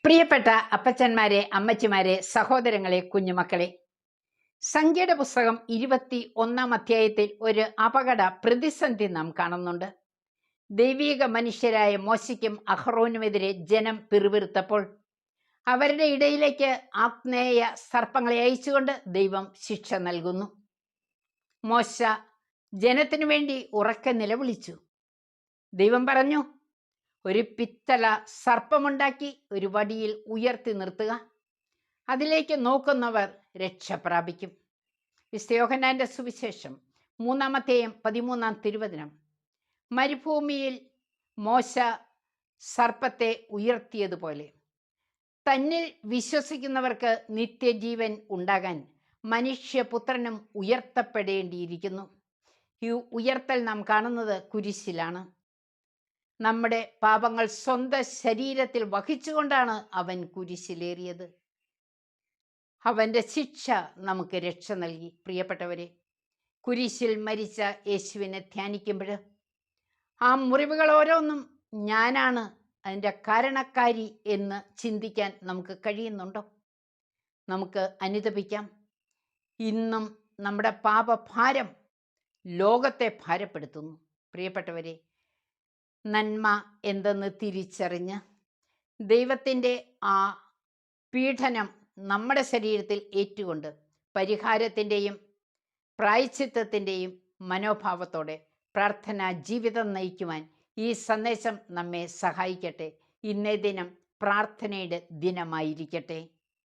പ്രിയപ്പെട്ട അപ്പച്ചന്മാരെ, അമ്മച്ചിമാരെ, സഹോദരങ്ങളെ, കുഞ്ഞുമക്കളെ, സംഖ്യയുടെ പുസ്തകം 21-ാം അധ്യായത്തിൽ ഒരു അപകട പ്രതിസന്ധി നാം കാണുന്നുണ്ട്. ദൈവീക മനുഷ്യരായ മോശയ്ക്കും അഹ്റോനുമെതിരെ ജനം പിറുപിറുത്തപ്പോൾ അവരുടെ ഇടയിലേക്ക് ആഗ്നേയ സർപ്പങ്ങളെ അയച്ചുകൊണ്ട് ദൈവം ശിക്ഷ നൽകുന്നു. മോശ ജനത്തിനു വേണ്ടി ഉറക്കെ നിലവിളിച്ചു. ദൈവം പറഞ്ഞു, ഒരു പിത്തള സർപ്പമുണ്ടാക്കി ഒരു വടിയിൽ ഉയർത്തി നിർത്തുക, അതിലേക്ക് നോക്കുന്നവർ രക്ഷ പ്രാപിക്കും. വിശുദ്ധ യോഹന്നാന്റെ സുവിശേഷം 3-ാം അധ്യായം 13-ാം തിരുവചനം. മരുഭൂമിയിൽ മോശ സർപ്പത്തെ ഉയർത്തിയതുപോലെ തന്നിൽ വിശ്വസിക്കുന്നവർക്ക് നിത്യജീവൻ ഉണ്ടാകാൻ മനുഷ്യപുത്രനും ഉയർത്തപ്പെടേണ്ടിയിരിക്കുന്നു. ഈ ഉയർത്തൽ നാം കാണുന്നത് കുരിശിലാണ്. നമ്മുടെ പാപങ്ങൾ സ്വന്തം ശരീരത്തിൽ വഹിച്ചുകൊണ്ടാണ് അവൻ കുരിശിലേറിയത്. അവൻ്റെ ശിക്ഷ നമുക്ക് രക്ഷ നൽകി. പ്രിയപ്പെട്ടവരെ, കുരിശിൽ മരിച്ച യേശുവിനെ ധ്യാനിക്കുമ്പോൾ ആ മുറിവുകൾ ഓരോന്നും ഞാനാണ് അതിൻ്റെ കാരണക്കാരി എന്ന് ചിന്തിക്കാൻ നമുക്ക് കഴിയുന്നുണ്ടോ? നമുക്ക് അനുതപിക്കാം. ഇന്നും നമ്മുടെ പാപഭാരം ലോകത്തെ ഭാരപ്പെടുത്തുന്നു. പ്രിയപ്പെട്ടവരെ, നന്മ എന്തെന്ന് തിരിച്ചറിഞ്ഞ് ദൈവത്തിൻ്റെ ആ പീഡനം നമ്മുടെ ശരീരത്തിൽ ഏറ്റുകൊണ്ട് പരിഹാരത്തിൻ്റെയും പ്രായശ്ചിത്തത്തിൻ്റെയും മനോഭാവത്തോടെ പ്രാർത്ഥനാ ജീവിതം നയിക്കുവാൻ ഈ സന്ദേശം നമ്മെ സഹായിക്കട്ടെ. ഇന്നേ ദിനം പ്രാർത്ഥനയുടെ ദിനമായിരിക്കട്ടെ.